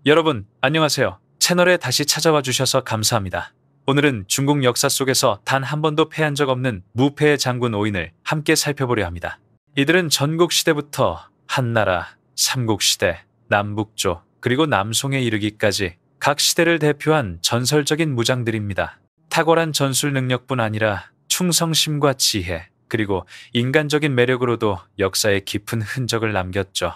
여러분, 안녕하세요. 채널에 다시 찾아와 주셔서 감사합니다. 오늘은 중국 역사 속에서 단 한 번도 패한 적 없는 무패의 장군 5인을 함께 살펴보려 합니다. 이들은 전국시대부터 한나라, 삼국시대, 남북조, 그리고 남송에 이르기까지 각 시대를 대표한 전설적인 무장들입니다. 탁월한 전술 능력뿐 아니라 충성심과 지혜, 그리고 인간적인 매력으로도 역사에 깊은 흔적을 남겼죠.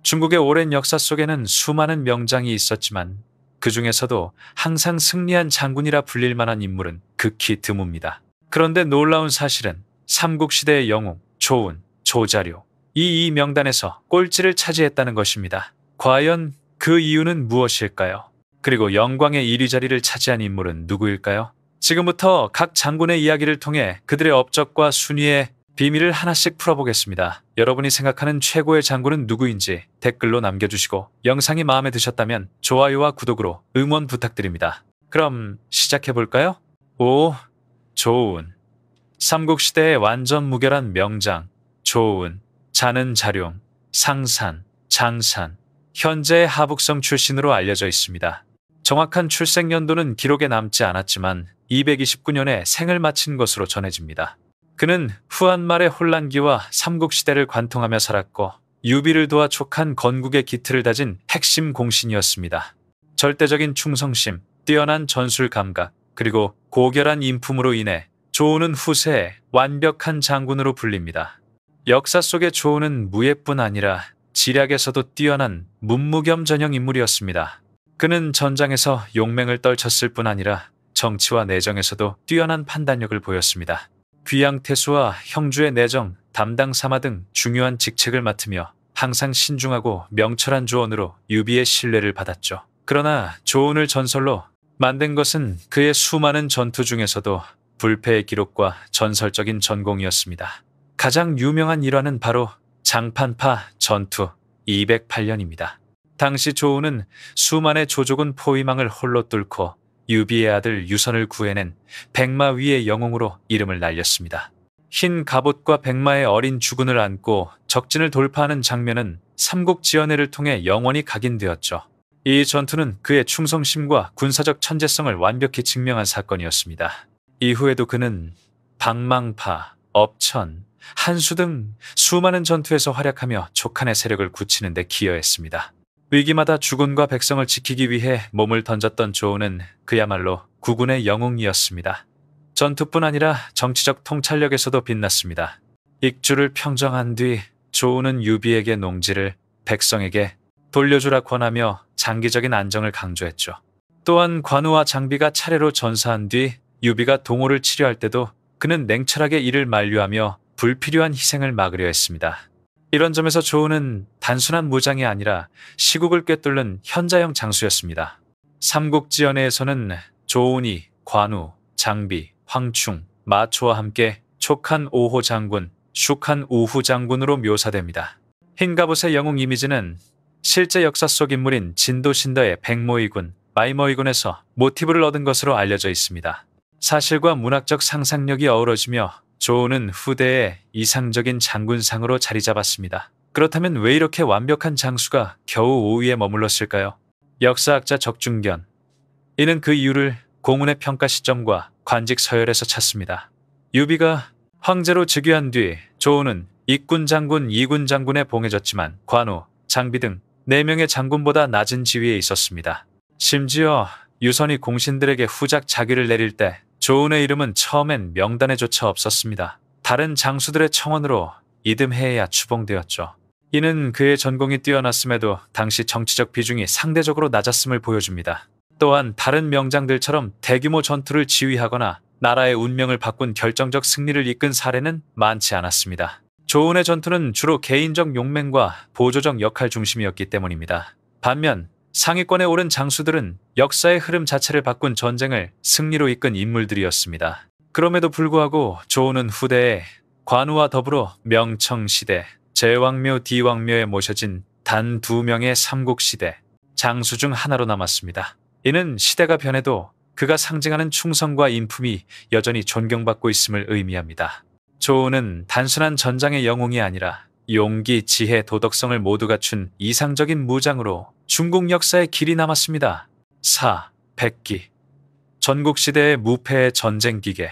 중국의 오랜 역사 속에는 수많은 명장이 있었지만 그 중에서도 항상 승리한 장군이라 불릴 만한 인물은 극히 드뭅니다. 그런데 놀라운 사실은 삼국시대의 영웅, 조운, 조자료, 이 명단에서 꼴찌를 차지했다는 것입니다. 과연 그 이유는 무엇일까요? 그리고 영광의 1위 자리를 차지한 인물은 누구일까요? 지금부터 각 장군의 이야기를 통해 그들의 업적과 순위의 비밀을 하나씩 풀어보겠습니다. 여러분이 생각하는 최고의 장군은 누구인지 댓글로 남겨주시고 영상이 마음에 드셨다면 좋아요와 구독으로 응원 부탁드립니다. 그럼 시작해볼까요? 5. 조운. 삼국시대의 완전 무결한 명장 조운. 자는 자룡, 상산, 장산, 현재의 하북성 출신으로 알려져 있습니다. 정확한 출생 연도는 기록에 남지 않았지만 229년에 생을 마친 것으로 전해집니다. 그는 후한 말의 혼란기와 삼국시대를 관통하며 살았고 유비를 도와 촉한 건국의 기틀을 다진 핵심 공신이었습니다. 절대적인 충성심, 뛰어난 전술 감각, 그리고 고결한 인품으로 인해 조운은 후세의 완벽한 장군으로 불립니다. 역사 속의 조운은 무예뿐 아니라 지략에서도 뛰어난 문무겸 전형 인물이었습니다. 그는 전장에서 용맹을 떨쳤을 뿐 아니라 정치와 내정에서도 뛰어난 판단력을 보였습니다. 귀양태수와 형주의 내정, 담당 사마 등 중요한 직책을 맡으며 항상 신중하고 명철한 조언으로 유비의 신뢰를 받았죠. 그러나 조운을 전설로 만든 것은 그의 수많은 전투 중에서도 불패의 기록과 전설적인 전공이었습니다. 가장 유명한 일화는 바로 장판파 전투 208년입니다. 당시 조운은 수만의 조조군 포위망을 홀로 뚫고 유비의 아들 유선을 구해낸 백마 위의 영웅으로 이름을 날렸습니다. 흰 갑옷과 백마의 어린 주군을 안고 적진을 돌파하는 장면은 삼국지연회를 통해 영원히 각인되었죠. 이 전투는 그의 충성심과 군사적 천재성을 완벽히 증명한 사건이었습니다. 이후에도 그는 방망파, 업천, 한수 등 수많은 전투에서 활약하며 족한의 세력을 굳히는 데 기여했습니다. 위기마다 주군과 백성을 지키기 위해 몸을 던졌던 조운은 그야말로 국군의 영웅이었습니다. 전투뿐 아니라 정치적 통찰력에서도 빛났습니다. 익주를 평정한 뒤 조운은 유비에게 농지를 백성에게 돌려주라 권하며 장기적인 안정을 강조했죠. 또한 관우와 장비가 차례로 전사한 뒤 유비가 동호를 치료할 때도 그는 냉철하게 이를 만류하며 불필요한 희생을 막으려 했습니다. 이런 점에서 조운은 단순한 무장이 아니라 시국을 꿰뚫는 현자형 장수였습니다. 삼국지연회에서는 조운이 관우, 장비, 황충, 마초와 함께 촉한 5호 장군, 슉한 우후 장군으로 묘사됩니다. 흰갑옷의 영웅 이미지는 실제 역사 속 인물인 진도신더의 백모이군, 마이모이군에서 모티브를 얻은 것으로 알려져 있습니다. 사실과 문학적 상상력이 어우러지며 조운은 후대의 이상적인 장군상으로 자리 잡았습니다. 그렇다면 왜 이렇게 완벽한 장수가 겨우 5위에 머물렀을까요? 역사학자 적중견. 이는 그 이유를 공운의 평가 시점과 관직 서열에서 찾습니다. 유비가 황제로 즉위한 뒤 조운은 익군 장군, 이군 장군에 봉해졌지만 관우, 장비 등 4명의 장군보다 낮은 지위에 있었습니다. 심지어 유선이 공신들에게 후작 자기를 내릴 때 조운의 이름은 처음엔 명단에조차 없었습니다. 다른 장수들의 청원으로 이듬해에야 추봉되었죠. 이는 그의 전공이 뛰어났음에도 당시 정치적 비중이 상대적으로 낮았음을 보여줍니다. 또한 다른 명장들처럼 대규모 전투를 지휘하거나 나라의 운명을 바꾼 결정적 승리를 이끈 사례는 많지 않았습니다. 조운의 전투는 주로 개인적 용맹과 보조적 역할 중심이었기 때문입니다. 반면 상위권에 오른 장수들은 역사의 흐름 자체를 바꾼 전쟁을 승리로 이끈 인물들이었습니다. 그럼에도 불구하고 조운은 후대에 관우와 더불어 명청시대, 제왕묘, 디왕묘에 모셔진 단 2명의 삼국시대 장수 중 하나로 남았습니다. 이는 시대가 변해도 그가 상징하는 충성과 인품이 여전히 존경받고 있음을 의미합니다. 조운은 단순한 전장의 영웅이 아니라 용기, 지혜, 도덕성을 모두 갖춘 이상적인 무장으로 중국 역사에 길이 남았습니다. 4. 백기. 전국시대의 무패의 전쟁기계.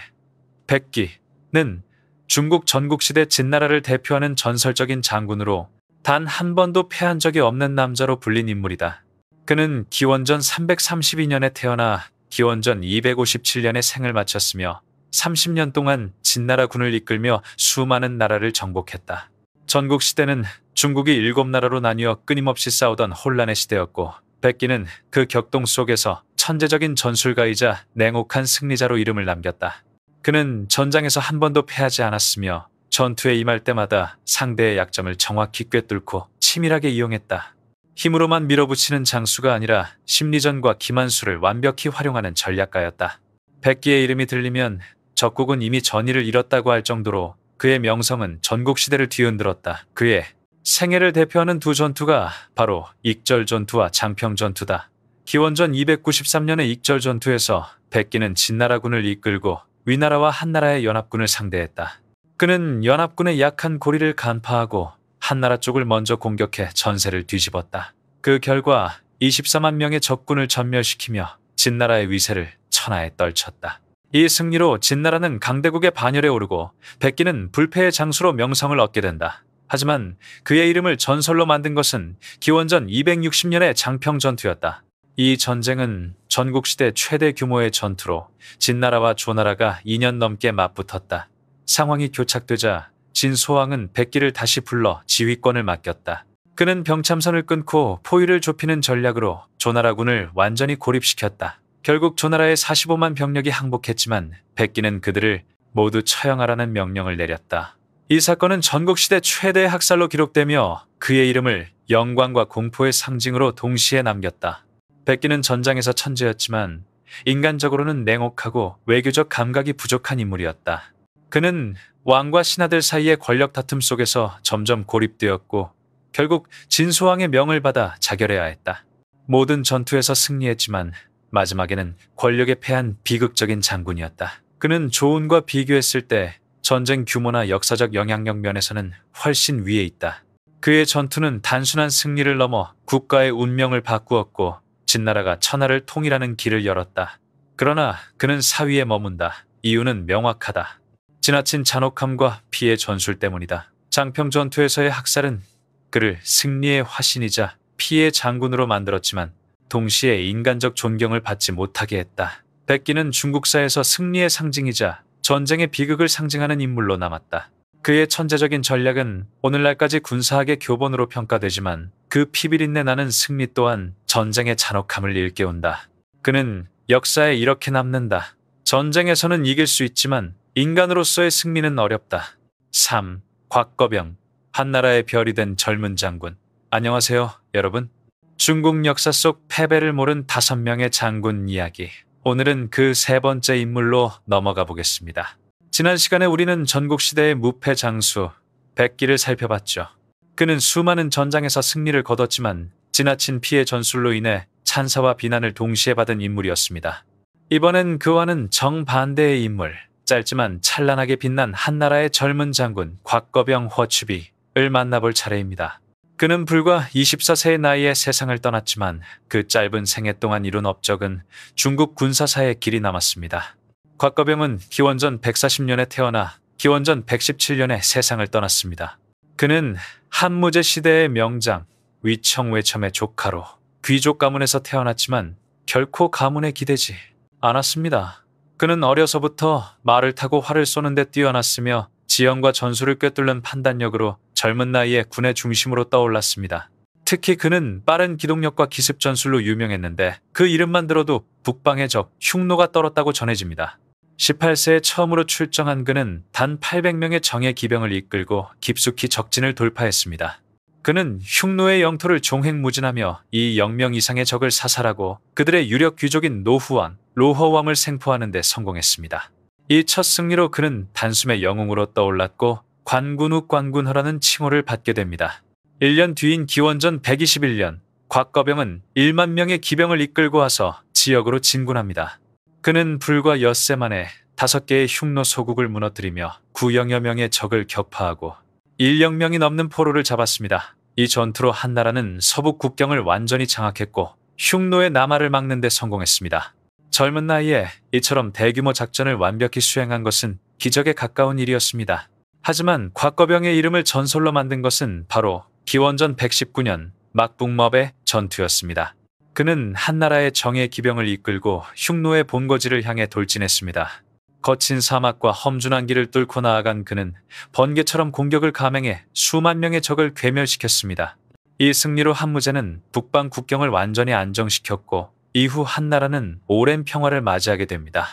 백기는 중국 전국시대 진나라를 대표하는 전설적인 장군으로 단 한 번도 패한 적이 없는 남자로 불린 인물이다. 그는 기원전 332년에 태어나 기원전 257년에 생을 마쳤으며 30년 동안 진나라군을 이끌며 수많은 나라를 정복했다. 전국시대는 중국이 7나라로 나뉘어 끊임없이 싸우던 혼란의 시대였고 백기는 그 격동 속에서 천재적인 전술가이자 냉혹한 승리자로 이름을 남겼다. 그는 전장에서 한 번도 패하지 않았으며 전투에 임할 때마다 상대의 약점을 정확히 꿰뚫고 치밀하게 이용했다. 힘으로만 밀어붙이는 장수가 아니라 심리전과 기만수를 완벽히 활용하는 전략가였다. 백기의 이름이 들리면 적국은 이미 전의를 잃었다고 할 정도로 그의 명성은 전국시대를 뒤흔들었다. 그의 생애를 대표하는 두 전투가 바로 익절전투와 장평전투다. 기원전 293년의 익절전투에서 백기는 진나라군을 이끌고 위나라와 한나라의 연합군을 상대했다. 그는 연합군의 약한 고리를 간파하고 한나라 쪽을 먼저 공격해 전세를 뒤집었다. 그 결과 24만 명의 적군을 전멸시키며 진나라의 위세를 천하에 떨쳤다. 이 승리로 진나라는 강대국의 반열에 오르고 백기는 불패의 장수로 명성을 얻게 된다. 하지만 그의 이름을 전설로 만든 것은 기원전 260년의 장평전투였다. 이 전쟁은 전국시대 최대 규모의 전투로 진나라와 조나라가 2년 넘게 맞붙었다. 상황이 교착되자 진소왕은 백기를 다시 불러 지휘권을 맡겼다. 그는 병참선을 끊고 포위를 좁히는 전략으로 조나라군을 완전히 고립시켰다. 결국 조나라의 45만 병력이 항복했지만 백기는 그들을 모두 처형하라는 명령을 내렸다. 이 사건은 전국시대 최대의 학살로 기록되며 그의 이름을 영광과 공포의 상징으로 동시에 남겼다. 백기는 전장에서 천재였지만 인간적으로는 냉혹하고 외교적 감각이 부족한 인물이었다. 그는 왕과 신하들 사이의 권력 다툼 속에서 점점 고립되었고 결국 진소왕의 명을 받아 자결해야 했다. 모든 전투에서 승리했지만 마지막에는 권력에 패한 비극적인 장군이었다. 그는 조은과 비교했을 때 전쟁 규모나 역사적 영향력 면에서는 훨씬 위에 있다. 그의 전투는 단순한 승리를 넘어 국가의 운명을 바꾸었고 진나라가 천하를 통일하는 길을 열었다. 그러나 그는 사위에 머문다. 이유는 명확하다. 지나친 잔혹함과 피해 전술 때문이다. 장평 전투에서의 학살은 그를 승리의 화신이자 피해 장군으로 만들었지만 동시에 인간적 존경을 받지 못하게 했다. 백기는 중국사에서 승리의 상징이자 전쟁의 비극을 상징하는 인물로 남았다. 그의 천재적인 전략은 오늘날까지 군사학의 교본으로 평가되지만 그 피비린내 나는 승리 또한 전쟁의 잔혹함을 일깨운다. 그는 역사에 이렇게 남는다. 전쟁에서는 이길 수 있지만 인간으로서의 승리는 어렵다. 3. 곽거병. 한나라의 별이 된 젊은 장군. 안녕하세요, 여러분. 중국 역사 속 패배를 모른 5명의 장군 이야기. 오늘은 그 3번째 인물로 넘어가 보겠습니다. 지난 시간에 우리는 전국시대의 무패 장수 백기를 살펴봤죠. 그는 수많은 전장에서 승리를 거뒀지만 지나친 피해 전술로 인해 찬사와 비난을 동시에 받은 인물이었습니다. 이번엔 그와는 정반대의 인물, 짧지만 찬란하게 빛난 한나라의 젊은 장군 곽거병 허추비를 만나볼 차례입니다. 그는 불과 24세의 나이에 세상을 떠났지만 그 짧은 생애 동안 이룬 업적은 중국 군사사에 길이 남았습니다. 곽거병은 기원전 140년에 태어나 기원전 117년에 세상을 떠났습니다. 그는 한무제 시대의 명장 위청외첨의 조카로 귀족 가문에서 태어났지만 결코 가문에 기대지 않았습니다. 그는 어려서부터 말을 타고 활을 쏘는 데 뛰어났으며 지형과 전술을 꿰뚫는 판단력으로 젊은 나이에 군의 중심으로 떠올랐습니다. 특히 그는 빠른 기동력과 기습 전술로 유명했는데 그 이름만 들어도 북방의 적 흉노가 떨었다고 전해집니다. 18세에 처음으로 출정한 그는 단 800명의 정예 기병을 이끌고 깊숙이 적진을 돌파했습니다. 그는 흉노의 영토를 종횡무진하며 이 0명 이상의 적을 사살하고 그들의 유력 귀족인 노후왕, 로허왕을 생포하는 데 성공했습니다. 이 첫 승리로 그는 단숨에 영웅으로 떠올랐고 관군후 관군허라는 칭호를 받게 됩니다. 1년 뒤인 기원전 121년 곽거병은 1만 명의 기병을 이끌고 와서 지역으로 진군합니다. 그는 불과 엿새 만에 5개의 흉노 소국을 무너뜨리며 900여 명의 적을 격파하고 1억 명이 넘는 포로를 잡았습니다. 이 전투로 한나라는 서북 국경을 완전히 장악했고 흉노의 남하를 막는 데 성공했습니다. 젊은 나이에 이처럼 대규모 작전을 완벽히 수행한 것은 기적에 가까운 일이었습니다. 하지만 곽거병의 이름을 전설로 만든 것은 바로 기원전 119년 막북머베 전투였습니다. 그는 한나라의 정예 기병을 이끌고 흉노의 본거지를 향해 돌진했습니다. 거친 사막과 험준한 길을 뚫고 나아간 그는 번개처럼 공격을 감행해 수만 명의 적을 괴멸시켰습니다. 이 승리로 한무제는 북방 국경을 완전히 안정시켰고 이후 한나라는 오랜 평화를 맞이하게 됩니다.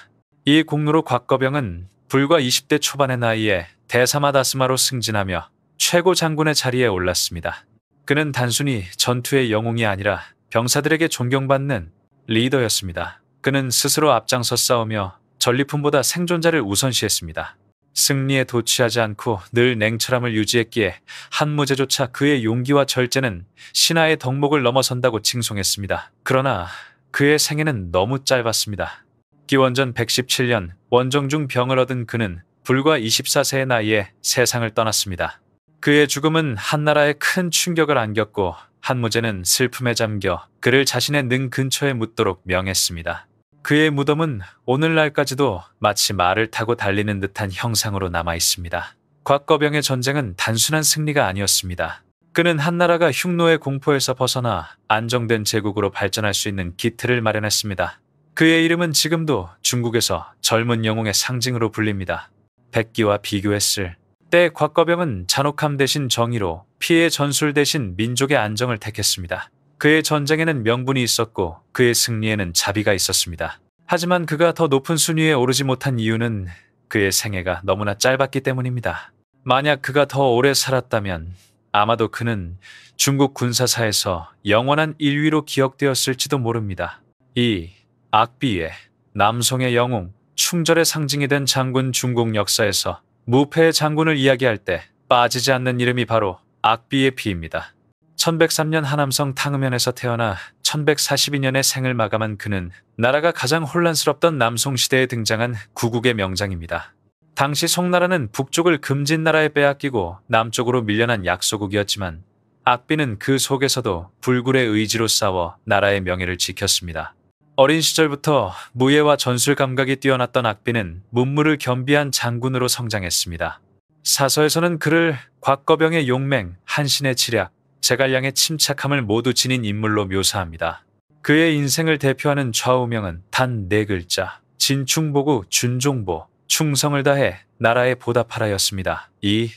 이 공로로 곽거병은 불과 20대 초반의 나이에 대사마다스마로 승진하며 최고 장군의 자리에 올랐습니다. 그는 단순히 전투의 영웅이 아니라 병사들에게 존경받는 리더였습니다. 그는 스스로 앞장서 싸우며 전리품보다 생존자를 우선시했습니다. 승리에 도취하지 않고 늘 냉철함을 유지했기에 한무제조차 그의 용기와 절제는 신하의 덕목을 넘어선다고 칭송했습니다. 그러나 그의 생애는 너무 짧았습니다. 기원전 117년 원정중 병을 얻은 그는 불과 24세의 나이에 세상을 떠났습니다. 그의 죽음은 한나라에 큰 충격을 안겼고 한무제는 슬픔에 잠겨 그를 자신의 능 근처에 묻도록 명했습니다. 그의 무덤은 오늘날까지도 마치 말을 타고 달리는 듯한 형상으로 남아 있습니다. 곽거병의 전쟁은 단순한 승리가 아니었습니다. 그는 한나라가 흉노의 공포에서 벗어나 안정된 제국으로 발전할 수 있는 기틀을 마련했습니다. 그의 이름은 지금도 중국에서 젊은 영웅의 상징으로 불립니다. 백기와 비교했을 때 곽거병은 잔혹함 대신 정의로, 피해 전술 대신 민족의 안정을 택했습니다. 그의 전쟁에는 명분이 있었고 그의 승리에는 자비가 있었습니다. 하지만 그가 더 높은 순위에 오르지 못한 이유는 그의 생애가 너무나 짧았기 때문입니다. 만약 그가 더 오래 살았다면 아마도 그는 중국 군사사에서 영원한 1위로 기억되었을지도 모릅니다. 이 악비의 남송의 영웅, 충절의 상징이 된 장군, 중국 역사에서 무패의 장군을 이야기할 때 빠지지 않는 이름이 바로 악비의 피입니다. 1103년 하남성 탕음현에서 태어나 1142년에 생을 마감한 그는 나라가 가장 혼란스럽던 남송시대에 등장한 구국의 명장입니다. 당시 송나라는 북쪽을 금진나라에 빼앗기고 남쪽으로 밀려난 약소국이었지만 악비는 그 속에서도 불굴의 의지로 싸워 나라의 명예를 지켰습니다. 어린 시절부터 무예와 전술 감각이 뛰어났던 악비는 문무를 겸비한 장군으로 성장했습니다. 사서에서는 그를 곽거병의 용맹, 한신의 지략, 제갈량의 침착함을 모두 지닌 인물로 묘사합니다. 그의 인생을 대표하는 좌우명은 단 4글자, 진충보구 준종보, 충성을 다해 나라에 보답하라였습니다. 이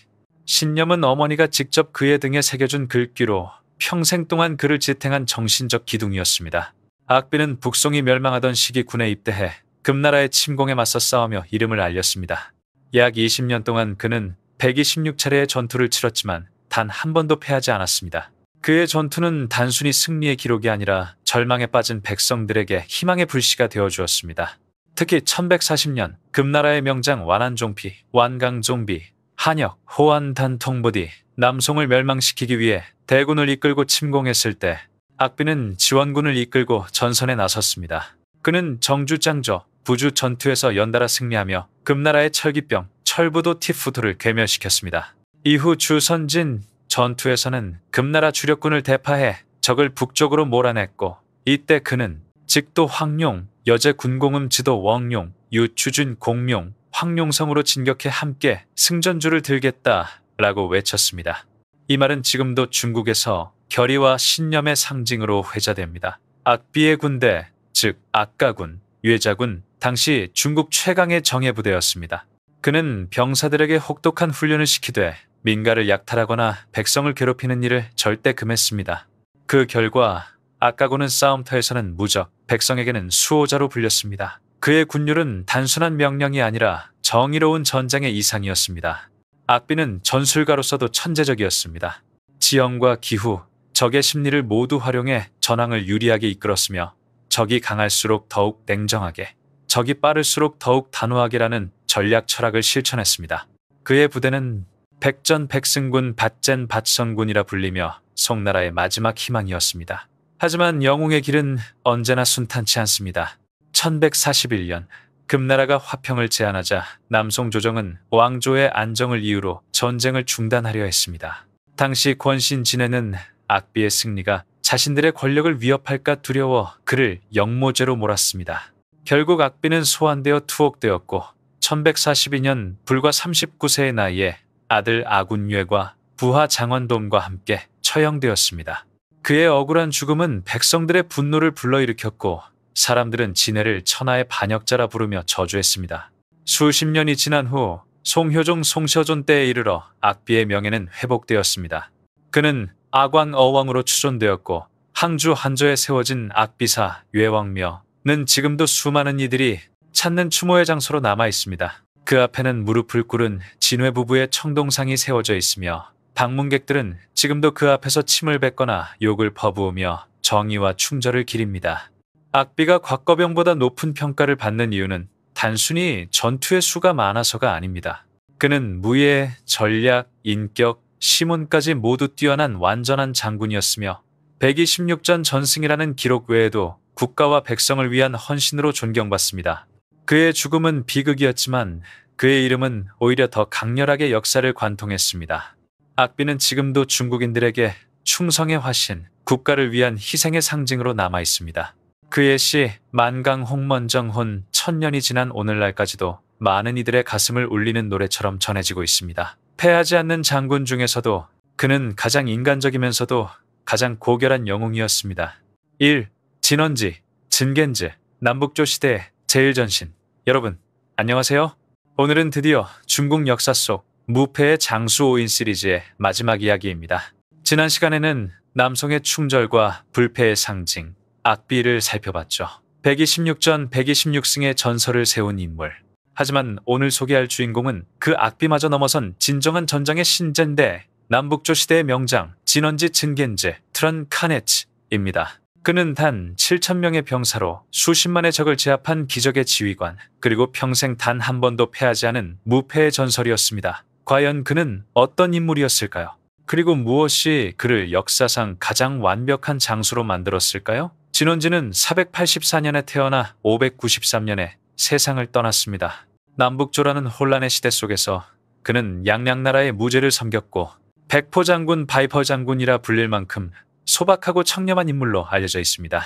신념은 어머니가 직접 그의 등에 새겨준 글귀로 평생 동안 그를 지탱한 정신적 기둥이었습니다. 악비는 북송이 멸망하던 시기 군에 입대해 금나라의 침공에 맞서 싸우며 이름을 알렸습니다. 약 20년 동안 그는 126차례의 전투를 치렀지만 단 한 번도 패하지 않았습니다. 그의 전투는 단순히 승리의 기록이 아니라 절망에 빠진 백성들에게 희망의 불씨가 되어주었습니다. 특히 1140년 금나라의 명장 완안종피, 완강종비, 한역, 호안단통보디, 남송을 멸망시키기 위해 대군을 이끌고 침공했을 때 악비는 지원군을 이끌고 전선에 나섰습니다. 그는 정주장저, 부주 전투에서 연달아 승리하며 금나라의 철기병, 철부도 티푸도를 괴멸시켰습니다. 이후 주선진 전투에서는 금나라 주력군을 대파해 적을 북쪽으로 몰아냈고 이때 그는 직도 황룡, 여제 군공음 지도 웡룡, 유추준 공룡, 황룡성으로 진격해 함께 승전주를 들겠다라고 외쳤습니다. 이 말은 지금도 중국에서 결의와 신념의 상징으로 회자됩니다. 악비의 군대, 즉 악가군, 유해자군, 당시 중국 최강의 정예부대였습니다. 그는 병사들에게 혹독한 훈련을 시키되 민가를 약탈하거나 백성을 괴롭히는 일을 절대 금했습니다. 그 결과 악가군은 싸움터에서는 무적, 백성에게는 수호자로 불렸습니다. 그의 군율은 단순한 명령이 아니라 정의로운 전쟁의 이상이었습니다. 악비는 전술가로서도 천재적이었습니다. 지형과 기후, 적의 심리를 모두 활용해 전황을 유리하게 이끌었으며 적이 강할수록 더욱 냉정하게, 적이 빠를수록 더욱 단호하게라는 전략 철학을 실천했습니다. 그의 부대는 백전백승군 밭젠밭선군이라 불리며 송나라의 마지막 희망이었습니다. 하지만 영웅의 길은 언제나 순탄치 않습니다. 1141년 금나라가 화평을 제안하자 남송 조정은 왕조의 안정을 이유로 전쟁을 중단하려 했습니다. 당시 권신 진해는 악비의 승리가 자신들의 권력을 위협할까 두려워 그를 영모죄로 몰았습니다. 결국 악비는 소환되어 투옥되었고 1142년 불과 39세의 나이에 아들 아군유해과 부하 장원돔과 함께 처형되었습니다. 그의 억울한 죽음은 백성들의 분노를 불러일으켰고 사람들은 진해를 천하의 반역자라 부르며 저주했습니다. 수십 년이 지난 후 송효종 송셔존 때에 이르러 악비의 명예는 회복되었습니다. 그는 아광어왕으로 추존되었고 항주 한저에 세워진 악비사 유해왕묘는 지금도 수많은 이들이 찾는 추모의 장소로 남아 있습니다. 그 앞에는 무릎을 꿇은 진회 부부의 청동상이 세워져 있으며 방문객들은 지금도 그 앞에서 침을 뱉거나 욕을 퍼부으며 정의와 충절을 기립니다. 악비가 곽거병보다 높은 평가를 받는 이유는 단순히 전투의 수가 많아서가 아닙니다. 그는 무예, 전략, 인격, 시문까지 모두 뛰어난 완전한 장군이었으며 126전 전승이라는 기록 외에도 국가와 백성을 위한 헌신으로 존경받습니다. 그의 죽음은 비극이었지만 그의 이름은 오히려 더 강렬하게 역사를 관통했습니다. 악비는 지금도 중국인들에게 충성의 화신, 국가를 위한 희생의 상징으로 남아 있습니다. 그의 시 만강홍먼정혼 천년이 지난 오늘날까지도 많은 이들의 가슴을 울리는 노래처럼 전해지고 있습니다. 패하지 않는 장군 중에서도 그는 가장 인간적이면서도 가장 고결한 영웅이었습니다. 1. 진원지, 진겐즈, 남북조 시대의 제1전신. 여러분, 안녕하세요. 오늘은 드디어 중국 역사 속 무패의 장수 5인 시리즈의 마지막 이야기입니다. 지난 시간에는 남송의 충절과 불패의 상징, 악비를 살펴봤죠. 126전 126승의 전설을 세운 인물. 하지만 오늘 소개할 주인공은 그 악비마저 넘어선 진정한 전장의 신젠데 남북조 시대의 명장 진원지 진겐즈 트런 카네츠입니다. 그는 단 7,000명의 병사로 수십만의 적을 제압한 기적의 지휘관, 그리고 평생 단 한 번도 패하지 않은 무패의 전설이었습니다. 과연 그는 어떤 인물이었을까요? 그리고 무엇이 그를 역사상 가장 완벽한 장수로 만들었을까요? 진원지는 484년에 태어나 593년에 세상을 떠났습니다. 남북조라는 혼란의 시대 속에서 그는 양양나라의 무죄를 섬겼고 백포장군 바이퍼장군이라 불릴 만큼 소박하고 청렴한 인물로 알려져 있습니다.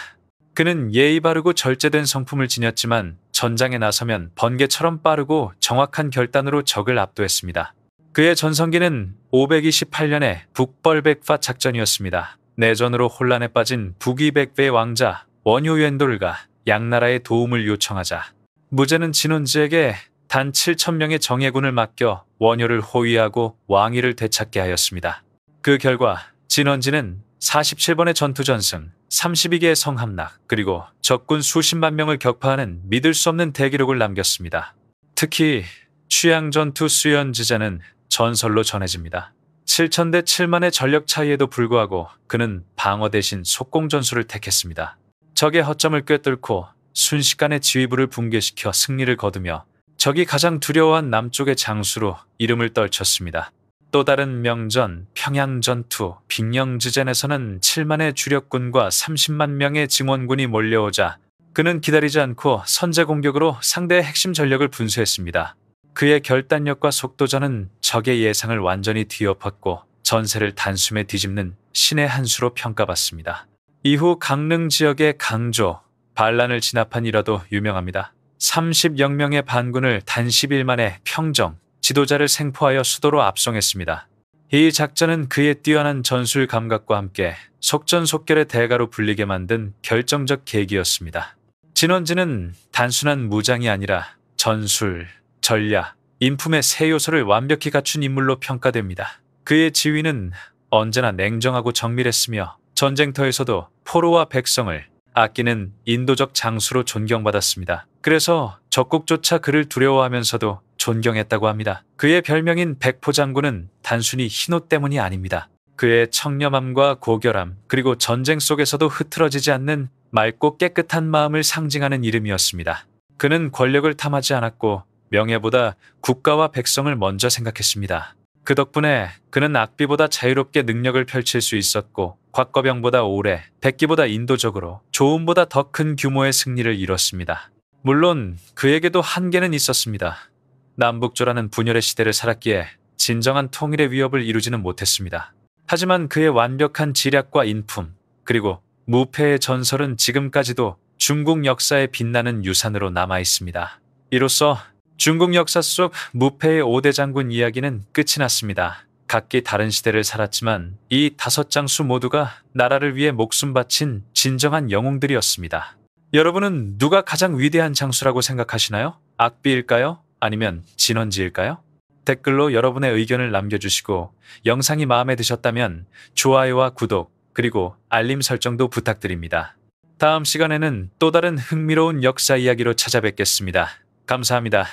그는 예의 바르고 절제된 성품을 지녔지만 전장에 나서면 번개처럼 빠르고 정확한 결단으로 적을 압도했습니다. 그의 전성기는 528년의 북벌백파 작전이었습니다. 내전으로 혼란에 빠진 북이백배의 왕자 원효연돌가 양나라의 도움을 요청하자 무제는 진원지에게 단 7,000명의 정예군을 맡겨 원효를 호위하고 왕위를 되찾게 하였습니다. 그 결과 진원지는 47번의 전투전승, 32개의 성함락, 그리고 적군 수십만 명을 격파하는 믿을 수 없는 대기록을 남겼습니다. 특히 취양전투 수연지자는 전설로 전해집니다. 7,000대 7만의 전력 차이에도 불구하고 그는 방어 대신 속공전술을 택했습니다. 적의 허점을 꿰뚫고 순식간에 지휘부를 붕괴시켜 승리를 거두며 적이 가장 두려워한 남쪽의 장수로 이름을 떨쳤습니다. 또 다른 명전 평양전투 빅령지전에서는 7만의 주력군과 30만 명의 증원군이 몰려오자 그는 기다리지 않고 선제 공격으로 상대의 핵심 전력을 분수했습니다. 그의 결단력과 속도전은 적의 예상을 완전히 뒤엎었고 전세를 단숨에 뒤집는 신의 한 수로 평가받습니다. 이후 강릉 지역의 강조, 반란을 진압한 일화도 유명합니다. 30여 명의 반군을 단 10일 만에 평정, 지도자를 생포하여 수도로 압송했습니다. 이 작전은 그의 뛰어난 전술 감각과 함께 속전속결의 대가로 불리게 만든 결정적 계기였습니다. 진원지는 단순한 무장이 아니라 전술, 전략, 인품의 세 요소를 완벽히 갖춘 인물로 평가됩니다. 그의 지위는 언제나 냉정하고 정밀했으며 전쟁터에서도 포로와 백성을 아끼는 인도적 장수로 존경받았습니다. 그래서 적국조차 그를 두려워하면서도 존경했다고 합니다. 그의 별명인 백포장군은 단순히 흰옷 때문이 아닙니다. 그의 청렴함과 고결함, 그리고 전쟁 속에서도 흐트러지지 않는 맑고 깨끗한 마음을 상징하는 이름이었습니다. 그는 권력을 탐하지 않았고 명예보다 국가와 백성을 먼저 생각했습니다. 그 덕분에 그는 악비보다 자유롭게 능력을 펼칠 수 있었고 곽거병보다 오래, 백기보다 인도적으로, 조음보다 더 큰 규모의 승리를 이뤘습니다. 물론 그에게도 한계는 있었습니다. 남북조라는 분열의 시대를 살았기에 진정한 통일의 위협을 이루지는 못했습니다. 하지만 그의 완벽한 지략과 인품, 그리고 무패의 전설은 지금까지도 중국 역사에 빛나는 유산으로 남아 있습니다. 이로써 중국 역사 속 무패의 5대 장군 이야기는 끝이 났습니다. 각기 다른 시대를 살았지만 이 5장수 모두가 나라를 위해 목숨 바친 진정한 영웅들이었습니다. 여러분은 누가 가장 위대한 장수라고 생각하시나요? 악비일까요? 아니면 진원지일까요? 댓글로 여러분의 의견을 남겨주시고 영상이 마음에 드셨다면 좋아요와 구독, 그리고 알림 설정도 부탁드립니다. 다음 시간에는 또 다른 흥미로운 역사 이야기로 찾아뵙겠습니다. 감사합니다.